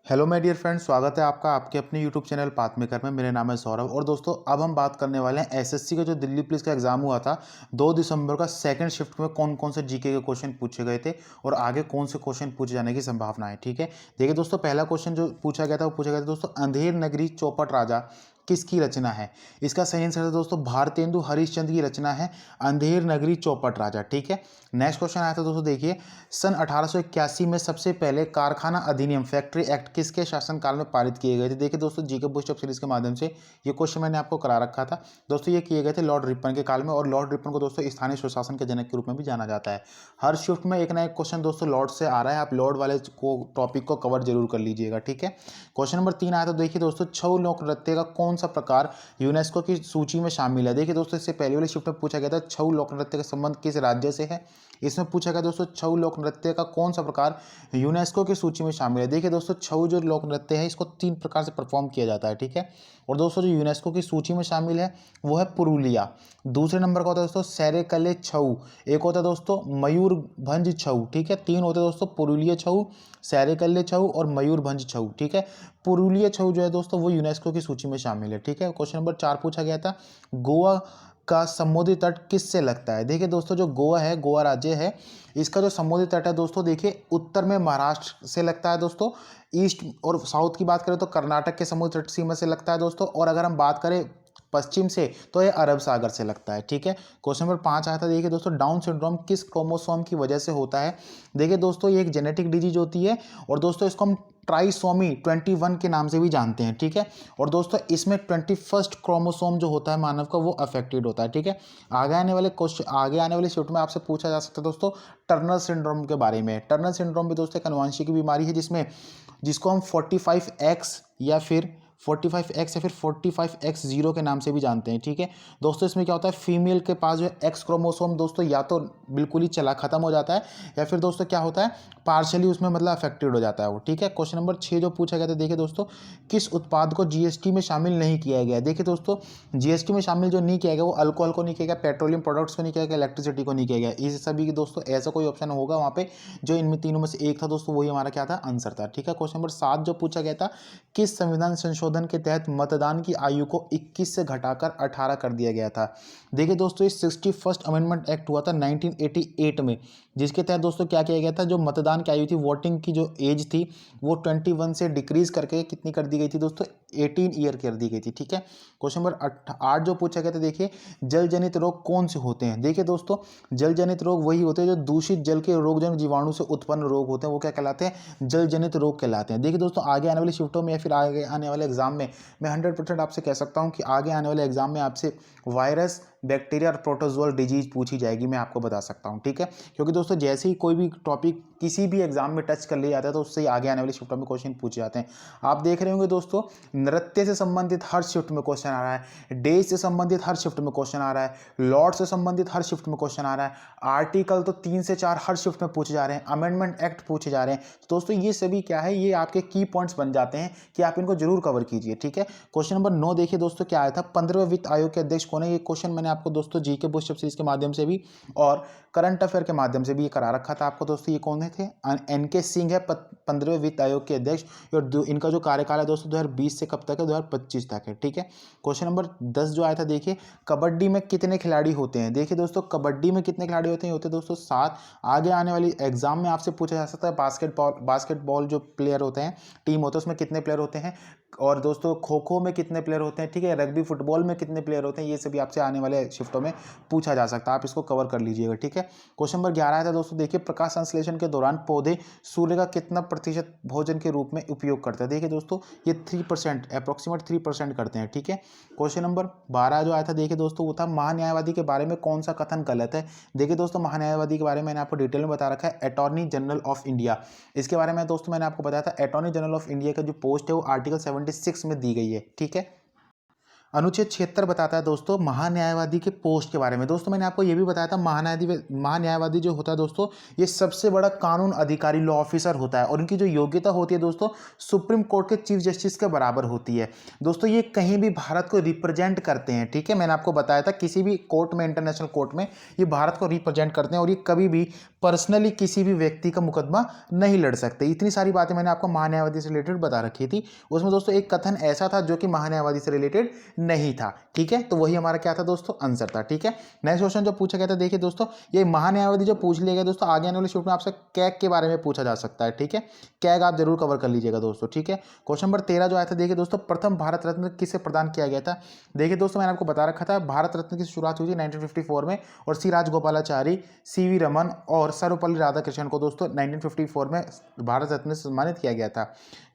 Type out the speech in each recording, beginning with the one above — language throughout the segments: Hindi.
हेलो माय डियर फ्रेंड्स, स्वागत है आपका आपके अपने यूट्यूब चैनल पाथ मेकर में। मेरे नाम है सौरभ और दोस्तों अब हम बात करने वाले हैं एसएससी का जो दिल्ली पुलिस का एग्जाम हुआ था 2 दिसंबर का सेकंड शिफ्ट में कौन कौन से जीके के क्वेश्चन पूछे गए थे और आगे कौन से क्वेश्चन पूछे जाने की संभावना है। ठीक है, देखिए दोस्तों, पहला क्वेश्चन जो पूछा गया था वो पूछा गया था दोस्तों, अंधेर नगरी चौपट राजा किसकी रचना है। इसका सही आंसर है दोस्तों भारतेंदु हरिश्चंद्र की रचना है अंधेर नगरी चौपट राजा। ठीक है, नेक्स्ट क्वेश्चन आया था दोस्तों, देखिए सन 1881 में सबसे पहले कारखाना अधिनियम फैक्ट्री एक्ट किसके शासनकाल में पारित किए गए थे। देखिए दोस्तों, जीके बूस्ट अप सीरीज के माध्यम से ये क्वेश्चन मैंने आपको करा रखा था दोस्तों। ये किए गए थे लॉर्ड रिपन के काल में और लॉर्ड रिपन को दोस्तों स्थानीय स्वशासन के जनक के रूप में भी जाना जाता है। हर शिफ्ट में एक ना एक क्वेश्चन दोस्तों लॉर्ड से आ रहा है, आप लॉर्ड वाले को टॉपिक को कवर जरूर कर लीजिएगा। ठीक है, क्वेश्चन नंबर 3 आया तो देखिए दोस्तों, छऊ लोक नृत्य का कौन सा प्रकार यूनेस्को की सूची में शामिल है। देखिए दोस्तों, इससे पहले वाले शिफ्ट में पूछा गया था छऊ लोक नृत्य का संबंध किस राज्य से है। इसमें पूछा गया दोस्तों, छऊ लोक नृत्य का कौन सा प्रकार यूनेस्को की सूची में शामिल है। देखिए दोस्तों, छऊ जो लोक नृत्य है इसको 3 प्रकार से परफॉर्म किया जाता है। ठीक है, और दोस्तों जो यूनेस्को की सूची में शामिल है वो है पुरुलिया। दूसरे नंबर का होता है दोस्तों सैरेकले छऊ, एक होता है दोस्तों मयूरभंज छऊ। ठीक है, 3 होते हैं दोस्तों पुरुलिया छऊ, सैरेकल्ले छऊ और मयूरभंज छऊ। ठीक है, पुरुलिया छऊ जो है दोस्तों वो यूनेस्को की सूची में शामिल है। ठीक है, क्वेश्चन नंबर 4 पूछा गया था, गोवा का समुद्री तट किससे लगता है। देखिए दोस्तों, जो गोवा है, गोवा राज्य है, इसका जो समुद्री तट है दोस्तों, देखिए उत्तर में महाराष्ट्र से लगता है दोस्तों, ईस्ट और साउथ की बात करें तो कर्नाटक के समुद्र तट सीमा से लगता है दोस्तों, और अगर हम बात करें पश्चिम से तो ये अरब सागर से लगता है। ठीक है, क्वेश्चन नंबर 5 आया था, देखिए दोस्तों, डाउन सिंड्रोम किस क्रोमोसोम की वजह से होता है। देखिए दोस्तों, ये एक जेनेटिक डिजीज होती है और दोस्तों इसको हम ट्राइसोमी 21 के नाम से भी जानते हैं। ठीक है, और दोस्तों इसमें 21st क्रोमोसोम जो होता है मानव का वो अफेक्टेड होता है। ठीक है, आगे आने वाले शिफ्ट में आपसे पूछा जा सकता है दोस्तों टर्नर सिंड्रोम के बारे में। टर्नर सिंड्रोम भी दोस्तों एक अनुवांशिक बीमारी है जिसको हम 45X या फिर 45X0 के नाम से भी जानते हैं। ठीक है दोस्तों, इसमें क्या होता है, फीमेल के पास जो है एक्स क्रोमोसोम दोस्तों या तो बिल्कुल ही चला खत्म हो जाता है या फिर दोस्तों क्या होता है पार्शली उसमें मतलब अफेक्टेड हो जाता है वो। ठीक है, क्वेश्चन नंबर 6 जो पूछा गया था, देखिए दोस्तों, किस उत्पाद को जीएसटी में शामिल नहीं किया गया। देखिए दोस्तों, जीएसटी में शामिल जो नहीं किया गया वो अल्कोहल को नहीं किया गया, पेट्रोलियम प्रोडक्ट्स को नहीं किया गया, इलेक्ट्रिसिटी को नहीं किया गया। इस सभी की दोस्तों ऐसा कोई ऑप्शन होगा वहाँ पे जो इनमें तीनों में से एक था दोस्तों, वही हमारा क्या था, आंसर था। ठीक है, क्वेश्चन नंबर 7 जो पूछा गया था, किस संविधान संशोधन के तहत मतदान की आयु को 21 से घटाकर 18 कर दिया गया था। देखिए दोस्तों, इस 61st अमेंडमेंट एक्ट हुआ था 1988 में, जिसके तहत दोस्तों क्या किया गया था, जो मतदान की आयु थी, वोटिंग की जो एज थी वो 21 से डिक्रीज करके कितनी कर दी गई थी दोस्तों, 18 ईयर कर दी गई थी। ठीक है, क्वेश्चन नंबर 8 जो पूछा गया था, देखिए जल जनित रोग कौन से होते हैं। देखिए दोस्तों, जल जनित रोग वही होते हैं जो दूषित जल के रोगजनक जीवाणु से उत्पन्न रोग होते हैं, वो क्या कहलाते हैं, जल जनित रोग कहलाते हैं। देखिए दोस्तों, आगे आने वाली शिफ्टों में या फिर आगे आने वाले एग्जाम में मैं 100% आपसे कह सकता हूं कि आगे आने वाले एग्जाम में आपसे वायरस, बैक्टीरिया और प्रोटोजोअल डिजीज पूछी जाएगी, मैं आपको बता सकता हूं। ठीक है, क्योंकि दोस्तों जैसे ही कोई भी टॉपिक किसी भी एग्जाम में टच कर लिया जाता है तो उससे ही आगे आने वाली शिफ्टों में क्वेश्चन पूछे जाते हैं। आप देख रहे होंगे दोस्तों, नृत्य से संबंधित हर शिफ्ट में क्वेश्चन आ रहा है, डेज से संबंधित हर शिफ्ट में क्वेश्चन आ रहा है, लॉर्ड से संबंधित हर शिफ्ट में क्वेश्चन आ रहा है, आर्टिकल तो 3 से 4 हर शिफ्ट में पूछे जा रहे हैं, अमेंडमेंट एक्ट पूछे जा रहे हैं। तो दोस्तों ये सभी क्या है, ये आपके की पॉइंट्स बन जाते हैं कि आप इनको जरूर कवर कीजिए। ठीक है, क्वेश्चन नंबर 9 देखिए दोस्तों, क्या आया था, 15वें वित्त आयोग के अध्यक्ष कौन है। ये क्वेश्चन मैंने आपको दोस्तों जीके बूस्ट अप सीरीज के माध्यम से भी और करंट अफेयर के माध्यम से भी ये करा रखा था आपको दोस्तों। ये कौन थे, एनके सिंह है 15वें वित्त आयोग के अध्यक्ष, और इनका जो कार्यकाल है दोस्तों 2020 से कब तक है, 2025 तक है। ठीक है, क्वेश्चन नंबर 10 जो आया था, देखिए कबड्डी में कितने खिलाड़ी होते हैं। देखिए दोस्तों, कबड्डी में कितने खिलाड़ी होते हैं, होते दोस्तों 7। आगे आने वाली एग्जाम में आपसे पूछा जा सकता है बास्केटबॉल जो प्लेयर होते हैं, टीम होते हैं, उसमें कितने प्लेयर होते हैं, और दोस्तों खो खो में कितने प्लेयर होते हैं। ठीक है, रग्बी फुटबॉल में कितने प्लेयर होते हैं, ये सभी आपसे आने वाले शिफ्टों में पूछा जा सकता है, आप इसको कवर कर लीजिएगा। ठीक है, क्वेश्चन नंबर 11 आया था दोस्तों, देखिए प्रकाश संश्लेषण के दौरान पौधे सूर्य का कितना प्रतिशत भोजन के रूप में उपयोग करते हैं। देखिए दोस्तों, ये 3%, अप्रोक्सीमेट 3% करते हैं। ठीक है, क्वेश्चन नंबर 12 जो आया था, देखिए दोस्तों, वो था महान्यायवादी के बारे में कौन सा कथन गलत है। देखिए दोस्तों, महान्यायवादी के बारे में मैंने आपको डिटेल में बता रखा है, अटॉर्नी जनरल ऑफ इंडिया। इसके बारे में दोस्तों मैंने आपको बताया था, अटॉर्नी जनरल ऑफ इंडिया का जो पोस्ट है वो आर्टिकल 76 में दी गई है। ठीक है, अनुच्छेद 76 बताता है दोस्तों महान्यायवादी के पोस्ट के बारे में। दोस्तों मैंने आपको ये भी बताया था, महान्यायवादी जो होता है दोस्तों, ये सबसे बड़ा कानून अधिकारी, लॉ ऑफिसर होता है, और इनकी जो योग्यता होती है दोस्तों सुप्रीम कोर्ट के चीफ जस्टिस के बराबर होती है। दोस्तों ये कहीं भी भारत को रिप्रेजेंट करते हैं। ठीक है, मैंने आपको बताया था किसी भी कोर्ट में, इंटरनेशनल कोर्ट में ये भारत को रिप्रेजेंट करते हैं, और ये कभी भी पर्सनली किसी भी व्यक्ति का मुकदमा नहीं लड़ सकते। इतनी सारी बातें मैंने आपको महान्यायवादी से रिलेटेड बता रखी थी। उसमें दोस्तों एक कथन ऐसा था जो कि महान्यायवादी से रिलेटेड नहीं था, ठीक है, तो वही हमारा क्या था दोस्तों, आंसर था, ठीक है। नेक्स्ट क्वेश्चन जो पूछा गया था, देखिए दोस्तों, ये महान्यायवादी जो पूछ लिया गया दोस्तों, आगे आने वाले शिफ्ट में आपसे कैग के बारे में पूछा जा सकता है, ठीक है। कैग आप जरूर कवर कर लीजिएगा दोस्तों, ठीक है। क्वेश्चन नंबर 13 जो आया था, देखिए दोस्तों, प्रथम भारत रत्न किसे प्रदान किया गया था। देखिए दोस्तों, मैंने आपको बता रखा था भारत रत्न की शुरुआत हुई थी 1954 में, और सी राजगोपालाचारी, सीवी रमन और सर्वपल्ली राधाकृष्णन को दोस्तों 1954 में भारत रत्न से सम्मानित किया गया था।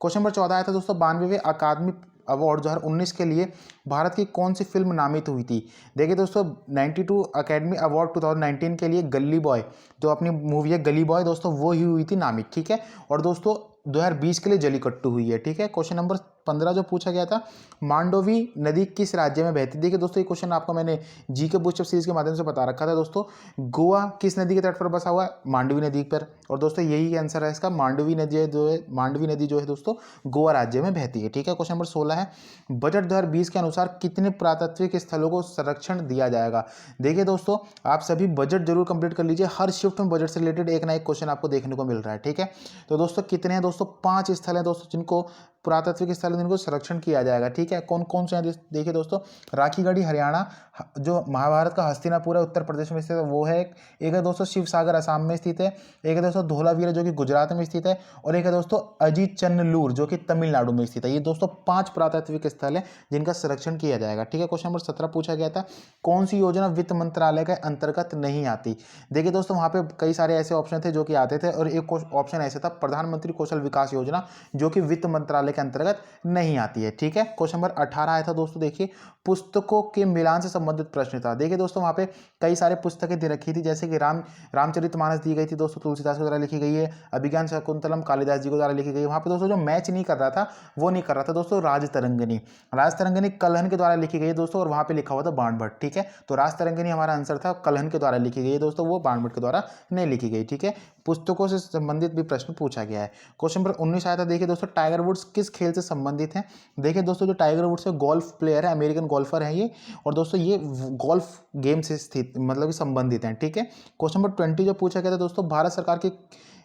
क्वेश्चन नंबर 14 आया था दोस्तों, 92वें अकादमी अवार्ड 2019 के लिए भारत की कौन सी फिल्म नामित हुई थी। देखिए दोस्तों, 92 अकेडमी अवार्ड 2019 के लिए गली बॉय, जो अपनी मूवी है गली बॉय दोस्तों, वो ही हुई थी नामित, ठीक है। और दोस्तों 2020 के लिए जलीकट्टू हुई है, ठीक है। क्वेश्चन नंबर 15 जो पूछा गया था, मांडोवी नदी किस राज्य में बहती। देखिए दोस्तों, ये क्वेश्चन आपको मैंने जी के बुस्टअप सीरीज के माध्यम से बता रखा था दोस्तों। गोवा किस नदी के तट पर बसा हुआ है, मांडवी नदी पर, और दोस्तों यही आंसर है इसका, मांडवी नदी जो है दोस्तों गोवा राज्य में बहती है, ठीक है। क्वेश्चन नंबर 16 है, बजट 2020 के अनुसार कितने पुरातात्विक स्थलों को संरक्षण दिया जाएगा। देखिए दोस्तों, आप सभी बजट जरूर कंप्लीट कर लीजिए, हर शिफ्ट में बजट से रिलेटेड एक ना एक क्वेश्चन आपको देखने को मिल रहा है, ठीक है। तो दोस्तों कितने हैं दोस्तों, 5 स्थल हैं दोस्तों जिनको पुरातात्विक स्थल है, जिनको संरक्षण किया जाएगा, ठीक है। कौन कौन से हैं देखिए दोस्तों, राखीगढ़ी हरियाणा, जो महाभारत का हस्तिनापुर है उत्तर प्रदेश में स्थित है वो है, एक है दोस्तों शिव सागर असम में स्थित है, एक है दोस्तों धौलावीरा जो कि गुजरात में स्थित है, और एक है दोस्तों अजीचन्नलूर जो कि तमिलनाडु में स्थित है। ये दोस्तों 5 पुरातात्विक स्थल है जिनका संरक्षण किया जाएगा, ठीक है। क्वेश्चन नंबर 17 पूछा गया था, कौन सी योजना वित्त मंत्रालय के अंतर्गत नहीं आती। देखिए दोस्तों, वहां पे कई सारे ऐसे ऑप्शन थे जो कि आते थे, और एक ऑप्शन ऐसे था प्रधानमंत्री कौशल विकास योजना, जो कि वित्त मंत्रालय के अंतर्गत नहीं आती है, ठीक है। क्वेश्चन नंबर 18 आया था दोस्तों, देखिए पुस्तकों के मिलान से संबंधित प्रश्न था। देखिए दोस्तों, वहां पे कई सारे पुस्तकें दे रखी थी, जैसे कि रामचरितमानस दी गई थी दोस्तों, तुलसीदास के द्वारा लिखी गई है, अभिज्ञान शाकुंतलम कालिदास जी के द्वारा लिखी गई। वहां पे दोस्तों जो मैच नहीं कर रहा था, वो नहीं कर रहा था दोस्तों राजतरंगिणी कलहन के द्वारा लिखी गई है दोस्तों, और वहां पे लिखा हुआ था बाणभट्ट, ठीक है। तो राजतरंगिणी हमारा आंसर था, कलहन के द्वारा लिखी गई है दोस्तों, वो बाणभट्ट के द्वारा नहीं लिखी गई, ठीक है। पुस्तकों से संबंधित भी प्रश्न पूछा गया है। क्वेश्चन नंबर 19 आया था, देखिए दोस्तों, टाइगर वुड्स किस खेल से संबंधित हैं। देखिए दोस्तों, जो टाइगर वुड्स है गोल्फ प्लेयर है, अमेरिकन गोल्फर है ये, और दोस्तों ये गोल्फ गेम से स्थित मतलब संबंधित हैं, ठीक है। क्वेश्चन नंबर 20 जो पूछा गया था दोस्तों, भारत सरकार की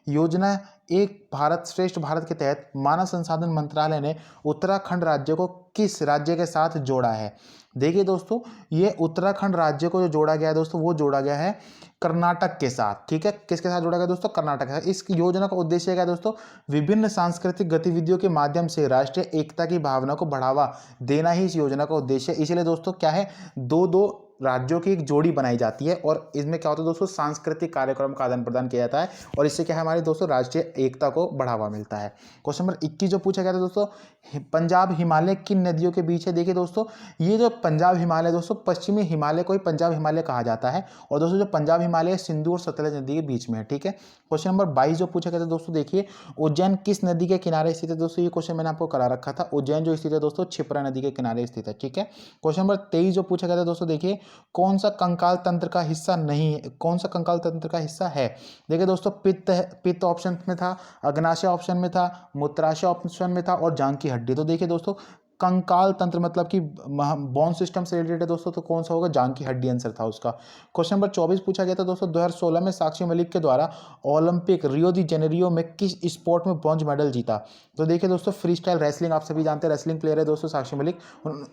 योजना एक भारत श्रेष्ठ भारत के तहत मानव संसाधन मंत्रालय ने उत्तराखंड राज्य को किस राज्य के साथ जोड़ा है। देखिए दोस्तों, ये उत्तराखंड राज्य को जो जोड़ा गया है दोस्तों, वो जोड़ा गया है कर्नाटक के साथ, ठीक है। किसके साथ जोड़ा गया दोस्तों, कर्नाटक के साथ। इस योजना का उद्देश्य क्या है दोस्तों, विभिन्न सांस्कृतिक गतिविधियों के माध्यम से राष्ट्रीय एकता की भावना को बढ़ावा देना ही इस योजना का उद्देश्य है। इसलिए दोस्तों क्या है, दो दो राज्यों की एक जोड़ी बनाई जाती है, और इसमें क्या होता है दोस्तों, सांस्कृतिक कार्यक्रम का आदान प्रदान किया जाता है, और इससे क्या है, हमारी दोस्तों राष्ट्रीय एकता को बढ़ावा मिलता है। क्वेश्चन नंबर 21 जो पूछा गया था दोस्तों, पंजाब हिमालय किन नदियों के बीच है। देखिए दोस्तों, ये जो पंजाब हिमालय दोस्तों, पश्चिमी हिमालय को ही पंजाब हिमालय कहा जाता है, और दोस्तों जो पंजाब हिमालय सिंधु और सतलज नदी के बीच में है, ठीक है। क्वेश्चन नंबर 22 जो पूछा गया था दोस्तों, देखिए उज्जैन किस नदी के किनारे स्थित है। दोस्तों ये क्वेश्चन मैंने आपको करा रखा था, उज्जैन जो स्थित है दोस्तों क्षिप्रा नदी के किनारे स्थित है, ठीक है। क्वेश्चन नंबर 23 जो पूछा गया था दोस्तों, देखिए कौन सा कंकाल तंत्र का हिस्सा नहीं है, कौन सा कंकाल तंत्र का हिस्सा है। देखिए दोस्तों, पित्त ऑप्शन में था, अग्नाशय ऑप्शन में था, मूत्राशय ऑप्शन में था, और जांघ की हड्डी। तो देखिए दोस्तों, कंकाल तंत्र मतलब कि बोन सिस्टम से रिलेटेड है दोस्तों, तो कौन सा होगा, जांघ की हड्डी आंसर था उसका। क्वेश्चन नंबर 24 पूछा गया था दोस्तों, 2016 में साक्षी मलिक के द्वारा ओलंपिक रियो दी जेनेरियो में किस स्पोर्ट में ब्रॉन्ज मेडल जीता। तो देखिए दोस्तों, फ्री स्टाइल रेसलिंग, आप सभी जानते हैं रेसलिंग प्लेयर है दोस्तों साक्षी मलिक,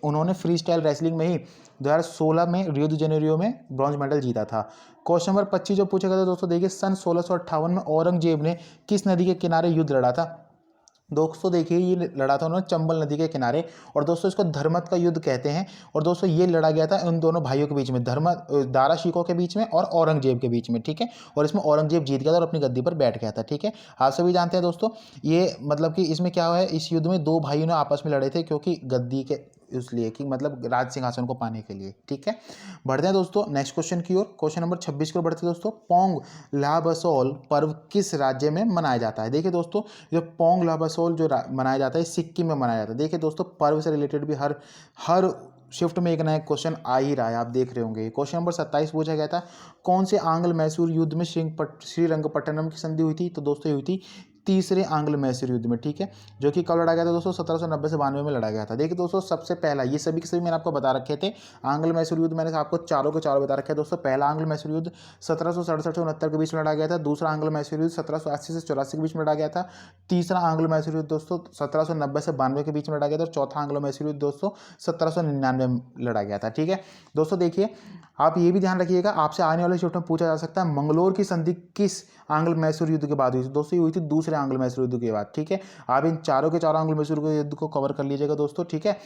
उन्होंने फ्री स्टाइल रेसलिंग में ही 2016 में रियो दी जेनेरियो में ब्रॉन्ज मेडल जीता था। क्वेश्चन नंबर 25 जो पूछा गया था दोस्तों, देखिए सन 1658 में औरंगजेब ने किस नदी के किनारे युद्ध लड़ा था। दोस्तों देखिए, ये लड़ा था उन्होंने चंबल नदी के किनारे, और दोस्तों इसको धर्मत का युद्ध कहते हैं, और दोस्तों ये लड़ा गया था उन दोनों भाइयों के बीच में, दारा शिकोह के बीच में और औरंगजेब के बीच में, ठीक है। और इसमें औरंगजेब जीत गया था और अपनी गद्दी पर बैठ गया था, ठीक है। आप सभी जानते हैं दोस्तों, ये मतलब कि इसमें क्या हुआ है, इस युद्ध में दो भाइयों ने आपस में लड़े थे, क्योंकि गद्दी के इसलिए कि मतलब राज सिंहासन को पाने के लिए, ठीक है। बढ़ते हैं दोस्तों नेक्स्ट क्वेश्चन की ओर। क्वेश्चन नंबर 26 की ओर बढ़ते हैं दोस्तों, पोंग लाबसोल पर्व किस राज्य में मनाया जाता है। देखिए दोस्तों, जो पोंग लाबसोल जो मनाया जाता है सिक्किम में मनाया जाता है। देखिए दोस्तों, पर्व से रिलेटेड भी हर शिफ्ट में एक नया क्वेश्चन आ ही रहा है, आप देख रहे होंगे। क्वेश्चन नंबर 27 पूछा गया था, कौन से आंग्ल मैसूर युद्ध में श्रीरंगपट्टनम की संधि हुई थी। तो दोस्तों हुई थी तीसरे आंग्ल मैसूर युद्ध में, ठीक है, जो कि कब लड़ा गया था दोस्तों, 1790 से 92 में लड़ा गया था। देखिए दोस्तों, सबसे पहला, ये सभी के सभी मैंने आपको बता रखे थे, आंग्ल मैसूर युद्ध मैंने आपको चारों के चारों बता रखे हैं दोस्तों। पहला आंग्ल मैसूर युद्ध 1767 से 69 के बीच में लड़ा गया था। दूसरा आंग्ल मैसूर युद्ध 1780 से 84 के बीच में लड़ा गया था। तीसरा आंग्ल मैसूर युद्ध दोस्तों 1790 से 92 के बीच में लड़ा गया था। और चौथा आंग्ल मैसूर युद्ध दोस्तों 1799 में लड़ा गया था, ठीक है दोस्तों। देखिए, आप ये भी ध्यान रखिएगा, आपसे आने वाले शिफ्ट में पूछा जा सकता है मंगलोर की संधि किस आंग्ल मैसूर युद्ध के बाद हुई थी दोस्तों, ये हुई थी दूसरे आंग्ल मैसूर युद्ध के बाद, ठीक है। आप इन चारों के चारों आंग्ल मैसूर युद्ध को कवर कर लीजिएगा दोस्तों, ठीक है।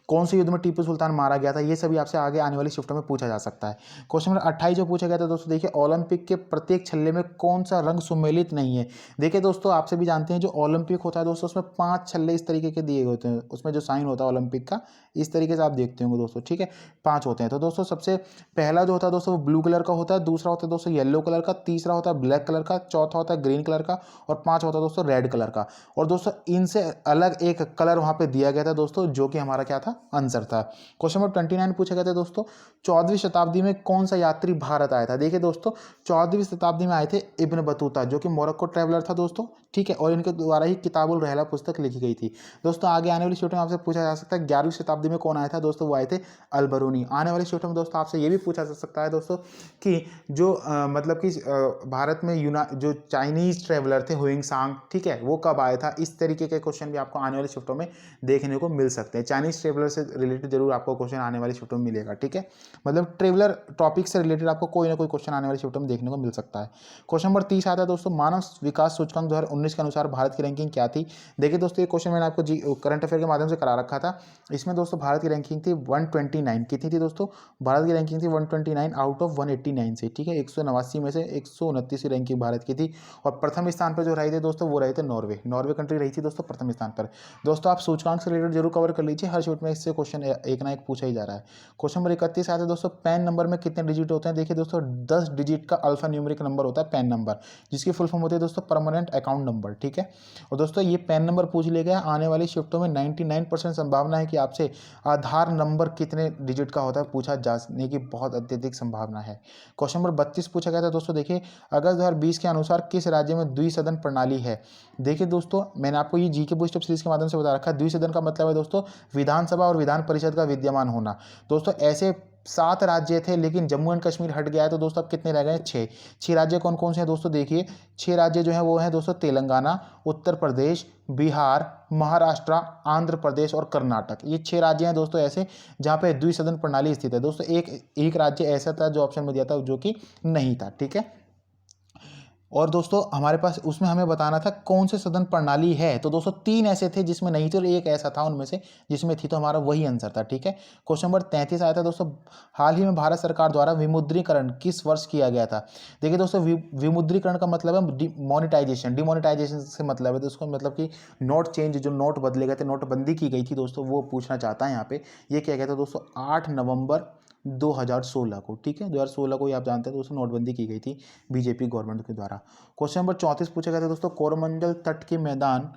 कौन से युद्ध में टीपू सुल्तान मारा गया था, ये सभी आपसे आगे आने वाली शिफ्ट में पूछा जा सकता है। क्वेश्चन नंबर 28 जो पूछा गया था दोस्तों, देखिए ओलंपिक के प्रत्येक छल्ले में कौन सा रंग सुमेलित नहीं है। देखिए दोस्तों, आपसे भी जानते हैं जो ओलंपिक होता है दोस्तों, उसमें 5 छल्ले इस तरीके के दिए होते हैं, उसमें जो साइन होता है ओलंपिक का, इस तरीके से आप देखते होंगे दोस्तों, ठीक है, 5 होते हैं। तो दोस्तों सबसे पहला जो होता है दोस्तों वो ब्लू कलर का होता है, दूसरा होता है दोस्तों येलो कलर का, तीसरा होता है ब्लैक कलर का, चौथा होता है ग्रीन कलर का, और 5 होता है दोस्तों रेड कलर का। और दोस्तों इनसे अलग एक कलर वहाँ पे दिया गया था दोस्तों, जो कि हमारा क्या था, आंसर था। क्वेश्चन नंबर 29 पूछा गया था दोस्तों, 14वीं शताब्दी में कौन सा यात्री भारत आया था। देखिए दोस्तों, 14वीं शताब्दी में आए थे इब्न बतूता, जो कि मोरक्को ट्रैवलर था दोस्तों, ठीक है, और इनके द्वारा ही किताबुल रहला पुस्तक लिखी गई थी दोस्तों। आगे आने वाली शूट में आपसे पूछा जा सकता है 11वीं शताब्दी में कौन आया था दोस्तों, वो आए थे अल बरूनी। आने वाली शूट में दोस्तों आपसे ये भी पूछा जा सकता है दोस्तों कि जो मतलब कि भारत में जो चाइनीज ट्रैवलर थे हुइंग सांग, ठीक है, वो कब आया था। इस तरीके के क्वेश्चन भी आपको आने वाली शिफ्टों में देखने को मिल सकते हैं। चाइनीज ट्रैवलर से रिलेटेड जरूर आपको क्वेश्चन आने वाली शिफ्टों में मिलेगा, ठीक है, मतलब ट्रैवलर टॉपिक से रिलेटेड आपको कोई ना कोई क्वेश्चन आने वाली शिफ्टों में देखने को मिल सकता है। क्वेश्चन नंबर 30 आता है दोस्तों, मानव विकास सूचकांक 2019 के अनुसार भारत की रैंकिंग क्या थी। देखिए दोस्तों, ये क्वेश्चन मैंने आपको करंट अफेयर के माध्यम से करा रखा था। इसमें दोस्तों भारत की रैंकिंग थी 129, कितनी थी दोस्तों, भारत की रैंकिंग थी 129 आउट ऑफ 189 से, ठीक है, 189 में से 129 रैंकिंग भारत की थी। और प्रथम स्थान पर जो रहे थे दोस्तों, वो रहे थे नॉर्वे कंट्री रही थी दोस्तों प्रथम स्थान पर। दोस्तों आप सूचकांक से रिलेटेड जरूर कवर कर लीजिए, हर शूट में इससे क्वेश्चन एक ना एक पूछा ही जा रहा है। क्वेश्चन नंबर 31 आता है दोस्तों, पैन नंबर में कितने डिजिट होते हैं। देखिए दोस्तों, 10 डिजिट का अल्फा न्यूमेरिक नंबर होता है पैन नंबर, जिसकी फुल फॉर्म होती है दोस्तों परमानेंट अकाउंट नंबर, ठीक है। और दोस्तों ये पैन नंबर पूछ लिया गया, आने वाली शिफ्टों में 99% संभावना है कि आपसे आधार नंबर कितने डिजिट का होता है पूछा जाने की बहुत अत्यधिक संभावना है। क्वेश्चन नंबर 32 पूछा गया था दोस्तों, देखिए अगस्त 2020 के अनुसार किस राज्य में द्विसदन प्रणाली है। देखिए दोस्तों, मैंने आपको ये जीके बूस्ट अप सीरीज के माध्यम से बता रखा है, द्विसदन का मतलब है दोस्तों विधानसभा और विधान परिषद का विद्यमान होना। दोस्तों ऐसे 7 राज्य थे, लेकिन जम्मू एंड कश्मीर हट गया है, तो दोस्तों अब कितने रह गए, 6 राज्य कौन कौन से हैं दोस्तों। देखिए 6 राज्य जो हैं वो हैं दोस्तों तेलंगाना, उत्तर प्रदेश, बिहार, महाराष्ट्र, आंध्र प्रदेश और कर्नाटक। ये 6 राज्य हैं दोस्तों ऐसे जहाँ पे द्विसदन प्रणाली स्थित है दोस्तों। एक राज्य ऐसा था जो ऑप्शन में दिया था जो कि नहीं था, ठीक है। और दोस्तों हमारे पास उसमें हमें बताना था कौन से सदन प्रणाली है, तो दोस्तों 3 ऐसे थे जिसमें नहीं थे और एक ऐसा था उनमें से जिसमें थी, तो हमारा वही आंसर था, ठीक है। क्वेश्चन नंबर 33 आया था दोस्तों, हाल ही में भारत सरकार द्वारा विमुद्रीकरण किस वर्ष किया गया था। देखिए दोस्तों, विमुद्रीकरण का मतलब है डिमोनेटाइजेशन, डिमोनेटाइजेशन से मतलब है दोस्तों, मतलब कि नोट चेंज, जो नोट बदले गए थे, नोटबंदी की गई थी दोस्तों, वो पूछना चाहता है यहाँ पे। ये क्या गया था दोस्तों 8 नवंबर 2016 को, ठीक है, 2016 को ही आप जानते हैं दोस्तों नोटबंदी की गई थी बीजेपी गवर्नमेंट के द्वारा। क्वेश्चन नंबर 34 पूछा गया था दोस्तों, कोरोमंडल तट के मैदान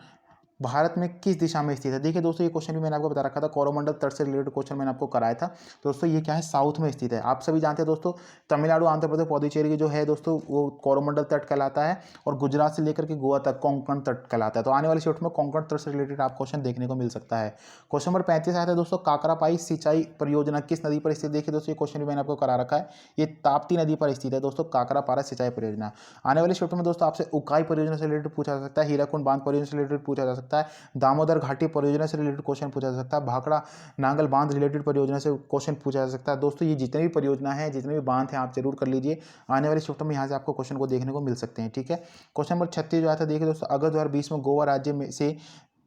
भारत में किस दिशा में स्थित है। देखिए दोस्तों, ये क्वेश्चन भी मैंने आपको बता रखा था, कोरोमंडल तट से रिलेटेड क्वेश्चन मैंने आपको कराया था दोस्तों। ये क्या है, साउथ में स्थित है। आप सभी जानते हैं दोस्तों, तमिलनाडु, आंध्र प्रदेश, पुडुचेरी की जो है दोस्तों वो कोरोमंडल तट कहलाता है, और गुजरात से लेकर के गोवा तक कोंकण तट कहलाता है। तो आने वाली शिफ्ट में कोंकण तट से रिलेटेड आप क्वेश्चन देखने को मिल सकता है। क्वेश्चन नंबर 35 आता है दोस्तों, काकरापाई सिंचाई परियोजना किस नदी पर स्थित। देखिए दोस्तों, ये क्वेश्चन भी मैंने आपको करा रखा है, ये ताप्ती नदी पर स्थित है दोस्तों, काकरापारा सिंचाई परियोजना। आने वाली शिफ्ट में दोस्तों आपसे उकाई परियोजना से रिलेटेड पूछा जा सकता है, हीराकुंड बांध परियोजना से रिलेटेड पूछा जा सकता है, दामोदर घाटी परियोजना से रिलेटेड क्वेश्चन पूछा जा सकता है, भाखड़ा नांगल बांध रिलेटेड परियोजना से क्वेश्चन पूछा जा सकता है। दोस्तों ये जितने भी परियोजना है, जितने भी बांध हैं, आप जरूर कर लीजिए, आने वाले शिफ्ट में यहाँ से आपको क्वेश्चन को देखने को मिल सकते हैं, ठीक है। क्वेश्चन नंबर 36 जो आता है, देखिए दोस्तों अगस्त 2020 में गोवा राज्य में से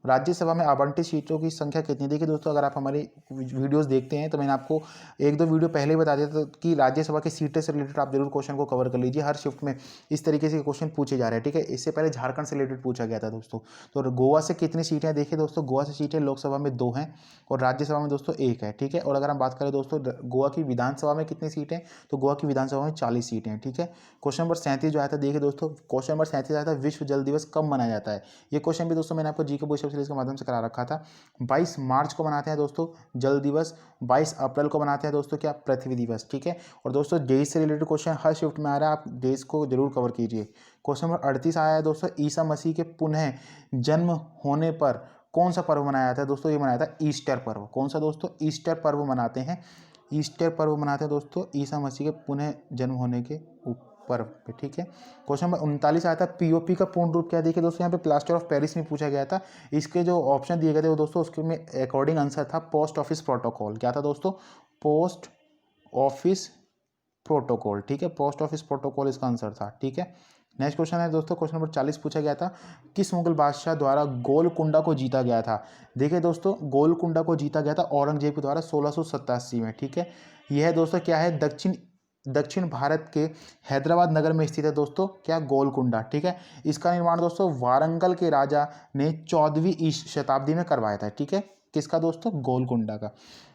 राज्यसभा में आवंटित सीटों की संख्या कितनी। देखिए दोस्तों, अगर आप हमारी वीडियोस देखते हैं तो मैंने आपको 1-2 वीडियो पहले ही बता दिया था कि राज्यसभा की सीटें से रिलेटेड आप जरूर क्वेश्चन को कवर कर लीजिए। हर शिफ्ट में इस तरीके से क्वेश्चन पूछे जा रहे हैं, ठीक है। इससे पहले झारखंड से रिलेटेड पूछा गया था दोस्तों। तो गोवा से कितनी सीटें हैं, देखिए दोस्तों गोवा से सीटें लोकसभा में 2 हैं और राज्यसभा में दोस्तों 1 है, ठीक है। और अगर हम बात करें दोस्तों गोवा की विधानसभा में कितनी सीटें, तो गोवा की विधानसभा में 40 सीटें हैं, ठीक है। क्वेश्चन नंबर 37 जो आया था, देखिए दोस्तों क्वेश्चन नंबर 37 आया था, विश्व जल दिवस कब मनाया जाता है। ये क्वेश्चन भी दोस्तों मैंने आपको जीके बुक सीरीज के माध्यम से करा रखा था। 22 मार्च को मनाते हैं दोस्तों जल दिवस, 22 अप्रैल को मनाते हैं दोस्तों क्या, पृथ्वी दिवस, ठीक है। और दोस्तों देश से रिलेटेड क्वेश्चन हर शिफ्ट में आ रहा है, आप देश को जरूर कवर कीजिए। क्वेश्चन नंबर 38 आया है दोस्तों, ईसा मसीह के पुनः जन्म होने पर कौन सा पर्व मनाया जाता है दोस्तों, ये मनाया था ईस्टर पर्व। कौन सा दोस्तों, ईस्टर पर्व मनाते हैं, ईस्टर पर्व मनाते हैं दोस्तों ईसा मसीह के पुनः जन्म होने के पर्व पे, ठीक है। क्वेश्चन नंबर 39 आया था, पीओपी का पूर्ण रूप क्या, देखिए दोस्तों यहाँ पे प्लास्टर ऑफ पेरिस में पूछा गया था। इसके जो ऑप्शन दिए गए थे वो दोस्तों उसके में अकॉर्डिंग आंसर था पोस्ट ऑफिस प्रोटोकॉल। क्या था दोस्तों, पोस्ट ऑफिस प्रोटोकॉल, ठीक है, पोस्ट ऑफिस प्रोटोकॉल इसका आंसर था, ठीक है। नेक्स्ट क्वेश्चन है दोस्तों, क्वेश्चन नंबर 40 पूछा गया था, किस मुगल बादशाह द्वारा गोलकुंडा को जीता गया था। देखिए दोस्तों गोलकुंडा को जीता गया था औरंगजेब के द्वारा 1687 में, ठीक है। यह दोस्तों क्या है, दक्षिण भारत के हैदराबाद नगर में स्थित है दोस्तों क्या, गोलकुंडा, ठीक है। इसका निर्माण दोस्तों वारंगल के राजा ने 14वीं शताब्दी में करवाया था, ठीक है। किसका दोस्तों, गोलकुंडा का।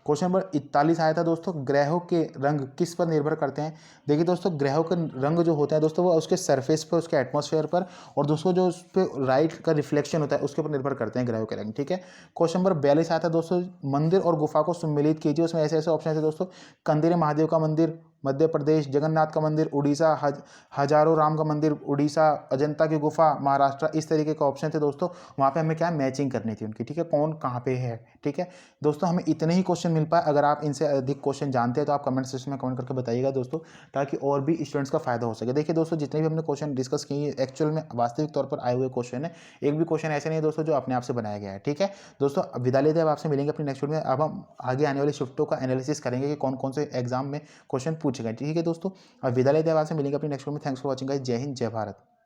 क्वेश्चन नंबर 41 आया था दोस्तों, ग्रहों के रंग किस पर निर्भर करते हैं। देखिए दोस्तों ग्रहों के रंग जो होते हैं दोस्तों वो उसके सरफेस पर, उसके एटमॉस्फेयर पर, और दोस्तों जो उस पर लाइट का रिफ्लेक्शन होता है उसके ऊपर निर्भर करते हैं ग्रहों के रंग, ठीक है। क्वेश्चन नंबर 42 आया था दोस्तों, मंदिर और गुफा को सम्मिलित कीजिए। उसमें ऐसे ऐसे ऑप्शन थे दोस्तों, कंदिर महादेव का मंदिर मध्य प्रदेश, जगन्नाथ का मंदिर उड़ीसा, हजारों राम का मंदिर उड़ीसा, अजंता की गुफा महाराष्ट्र, इस तरीके के ऑप्शन थे दोस्तों। वहाँ पे हमें क्या मैचिंग करनी थी उनकी, ठीक है, कौन कहाँ पे है, ठीक है। दोस्तों हमें इतने ही क्वेश्चन मिल पाए, अगर आप इनसे अधिक क्वेश्चन जानते हैं तो आप कमेंट सेक्शन में कमेंट करके बताइएगा दोस्तों, ताकि और भी स्टूडेंट्स का फायदा हो सके। देखिए दोस्तों जितने भी हमने क्वेश्चन डिस्कस किए एक्चुअल में वास्तविक तौर पर आए हुए क्वेश्चन है, एक भी क्वेश्चन ऐसे नहीं है दोस्तों जो अपने आप से बनाया गया है, ठीक है। दोस्तों अब विदा लेते हैं, अब आपसे मिलेंगे अपनी नेक्स्ट वीडियो में। अब हम आगे आने वाली शिफ्टों का एनालिसिस करेंगे कि कौन कौन से एग्जाम में क्वेश्चन पूछे गए, ठीक है दोस्तों। अब विदा लेते हैं, आपसे मिलेंगे अपनी नेक्स्ट वीडियो में। थैंक्स फॉर वॉचिंग गाइस, जय हिंद जय भारत।